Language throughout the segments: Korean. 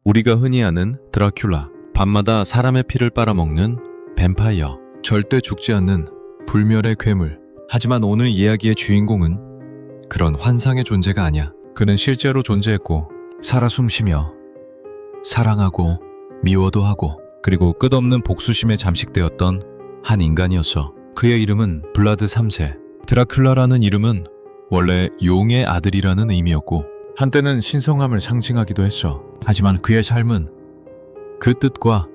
우리가 흔히 아는 드라큘라, 밤마다 사람의 피를 빨아먹는 뱀파이어, 절대 죽지 않는 불멸의 괴물. 하지만 오늘 이야기의 주인공은 그런 환상의 존재가 아니야. 그는 실제로 존재했고 살아 숨쉬며 사랑하고 미워도 하고 그리고 끝없는 복수심에 잠식되었던 한 인간이었어. 그의 이름은 블라드 3세. 드라큘라라는 이름은 원래 용의 아들이라는 의미였고 한때는 신성함을 상징하기도 했어. 하지만 그의 삶은 그 뜻과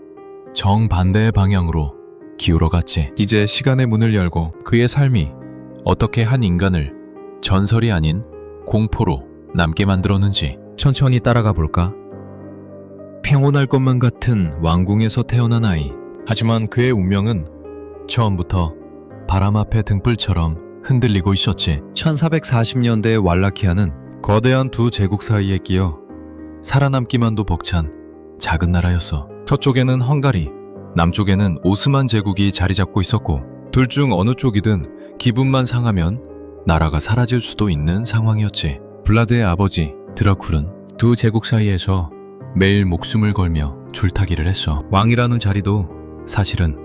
정반대의 방향으로 기울어갔지. 이제 시간의 문을 열고 그의 삶이 어떻게 한 인간을 전설이 아닌 공포로 남게 만들었는지 천천히 따라가 볼까? 평온할 것만 같은 왕궁에서 태어난 아이. 하지만 그의 운명은 처음부터 바람 앞의 등불처럼 흔들리고 있었지. 1440년대의 왈라키아는 거대한 두 제국 사이에 끼어 살아남기만도 벅찬 작은 나라였어. 서쪽에는 헝가리, 남쪽에는 오스만 제국이 자리 잡고 있었고 둘 중 어느 쪽이든 기분만 상하면 나라가 사라질 수도 있는 상황이었지. 블라드의 아버지 드라쿨은 두 제국 사이에서 매일 목숨을 걸며 줄타기를 했어. 왕이라는 자리도 사실은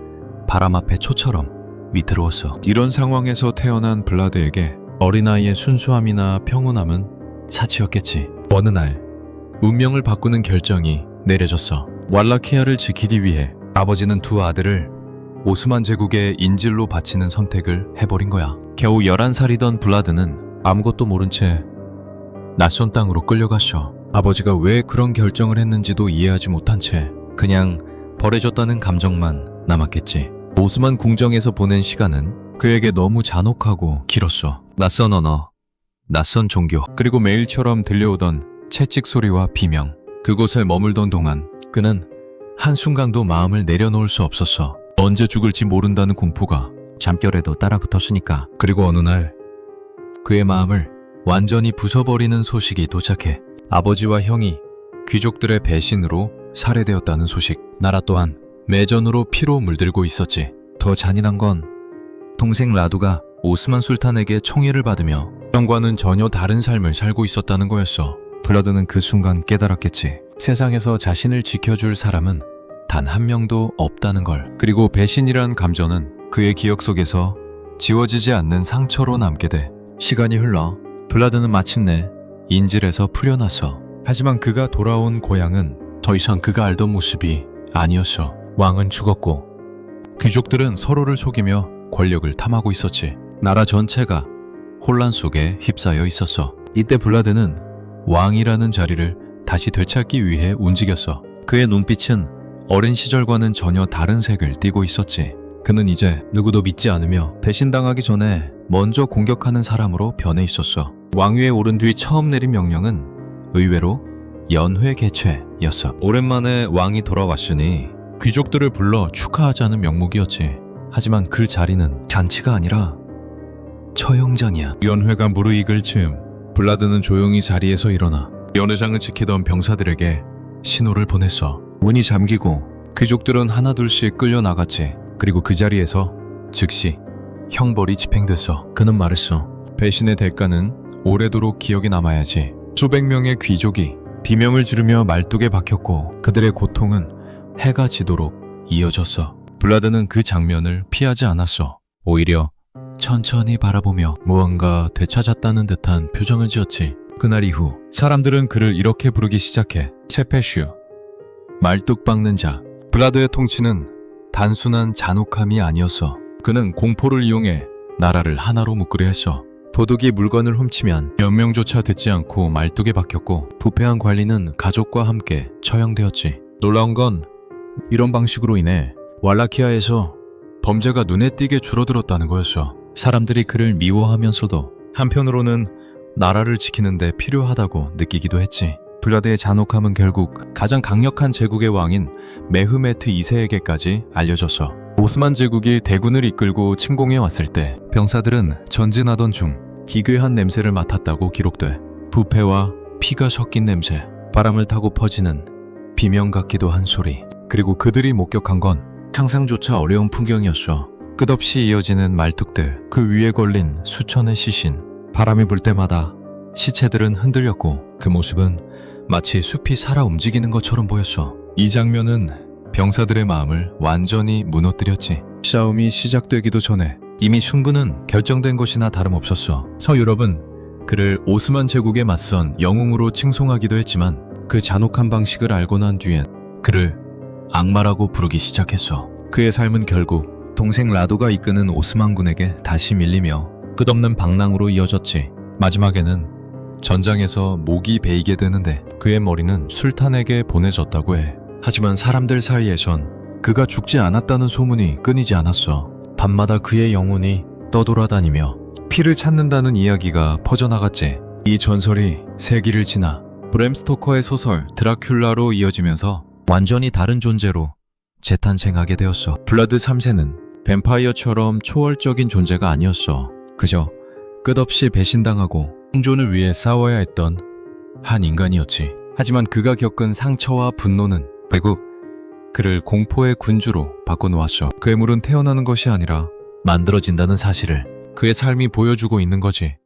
바람 앞의 초처럼 위태로웠어. 이런 상황에서 태어난 블라드에게 어린아이의 순수함이나 평온함은 사치였겠지. 어느 날 운명을 바꾸는 결정이 내려졌어. 왈라키아를 지키기 위해 아버지는 두 아들을 오스만 제국의 인질로 바치는 선택을 해버린 거야. 겨우 11살이던 블라드는 아무것도 모른 채 낯선 땅으로 끌려갔어. 아버지가 왜 그런 결정을 했는지도 이해하지 못한 채 그냥 버려졌다는 감정만 남았겠지. 오스만 궁정에서 보낸 시간은 그에게 너무 잔혹하고 길었어. 낯선 언어, 낯선 종교, 그리고 매일처럼 들려오던 채찍 소리와 비명. 그곳에 머물던 동안 그는 한순간도 마음을 내려놓을 수 없었어. 언제 죽을지 모른다는 공포가 잠결에도 따라붙었으니까. 그리고 어느 날 그의 마음을 완전히 부숴버리는 소식이 도착해. 아버지와 형이 귀족들의 배신으로 살해되었다는 소식. 나라 또한 매전으로 피로 물들고 있었지. 더 잔인한 건 동생 라두가 오스만 술탄에게 총애를 받으며 형과는 전혀 다른 삶을 살고 있었다는 거였어. 블라드는 그 순간 깨달았겠지. 세상에서 자신을 지켜줄 사람은 단 한 명도 없다는 걸. 그리고 배신이란 감정은 그의 기억 속에서 지워지지 않는 상처로 남게 돼. 시간이 흘러 블라드는 마침내 인질에서 풀려났어. 하지만 그가 돌아온 고향은 더 이상 그가 알던 모습이 아니었어. 왕은 죽었고 귀족들은 서로를 속이며 권력을 탐하고 있었지. 나라 전체가 혼란 속에 휩싸여 있었어. 이때 블라드는 왕이라는 자리를 다시 되찾기 위해 움직였어. 그의 눈빛은 어린 시절과는 전혀 다른 색을 띠고 있었지. 그는 이제 누구도 믿지 않으며 배신당하기 전에 먼저 공격하는 사람으로 변해 있었어. 왕위에 오른 뒤 처음 내린 명령은 의외로 연회 개최였어. 오랜만에 왕이 돌아왔으니 귀족들을 불러 축하하자는 명목이었지. 하지만 그 자리는 잔치가 아니라 처형장이야. 연회가 무르익을 즈음 블라드는 조용히 자리에서 일어나 연회장을 지키던 병사들에게 신호를 보냈어. 문이 잠기고 귀족들은 하나둘씩 끌려나갔지. 그리고 그 자리에서 즉시 형벌이 집행됐어. 그는 말했어. 배신의 대가는 오래도록 기억에 남아야지. 수백 명의 귀족이 비명을 지르며 말뚝에 박혔고 그들의 고통은 해가 지도록 이어졌어. 블라드는 그 장면을 피하지 않았어. 오히려 천천히 바라보며 무언가 되찾았다는 듯한 표정을 지었지. 그날 이후 사람들은 그를 이렇게 부르기 시작해. 체페슈, 말뚝 박는 자. 블라드의 통치는 단순한 잔혹함이 아니었어. 그는 공포를 이용해 나라를 하나로 묶으려 했어. 도둑이 물건을 훔치면 명령조차 듣지 않고 말뚝에 박혔고 부패한 관리는 가족과 함께 처형되었지. 놀라운 건 이런 방식으로 인해 왈라키아에서 범죄가 눈에 띄게 줄어들었다는 거였어. 사람들이 그를 미워하면서도 한편으로는 나라를 지키는 데 필요하다고 느끼기도 했지. 블라드의 잔혹함은 결국 가장 강력한 제국의 왕인 메흐메트 2세에게까지 알려졌어. 오스만 제국이 대군을 이끌고 침공해 왔을 때 병사들은 전진하던 중 기괴한 냄새를 맡았다고 기록돼. 부패와 피가 섞인 냄새, 바람을 타고 퍼지는 비명 같기도 한 소리. 그리고 그들이 목격한 건 상상조차 어려운 풍경이었어. 끝없이 이어지는 말뚝들, 그 위에 걸린 수천의 시신. 바람이 불 때마다 시체들은 흔들렸고 그 모습은 마치 숲이 살아 움직이는 것처럼 보였어. 이 장면은 병사들의 마음을 완전히 무너뜨렸지. 싸움이 시작되기도 전에 이미 승부는 결정된 것이나 다름없었어. 서유럽은 그를 오스만 제국에 맞선 영웅으로 칭송하기도 했지만 그 잔혹한 방식을 알고 난 뒤엔 그를 악마라고 부르기 시작했어. 그의 삶은 결국 동생 라도가 이끄는 오스만군에게 다시 밀리며 끝없는 방랑으로 이어졌지. 마지막에는 전장에서 목이 베이게 되는데 그의 머리는 술탄에게 보내졌다고 해. 하지만 사람들 사이에선 그가 죽지 않았다는 소문이 끊이지 않았어. 밤마다 그의 영혼이 떠돌아다니며 피를 찾는다는 이야기가 퍼져나갔지. 이 전설이 세기를 지나 브램 스토커의 소설 드라큘라로 이어지면서 완전히 다른 존재로 재탄생하게 되었어. 블라드 3세는 뱀파이어처럼 초월적인 존재가 아니었어. 그저 끝없이 배신당하고 생존을 위해 싸워야 했던 한 인간이었지. 하지만 그가 겪은 상처와 분노는 결국 그를 공포의 군주로 바꿔놓았어. 괴물은 태어나는 것이 아니라 만들어진다는 사실을 그의 삶이 보여주고 있는 거지.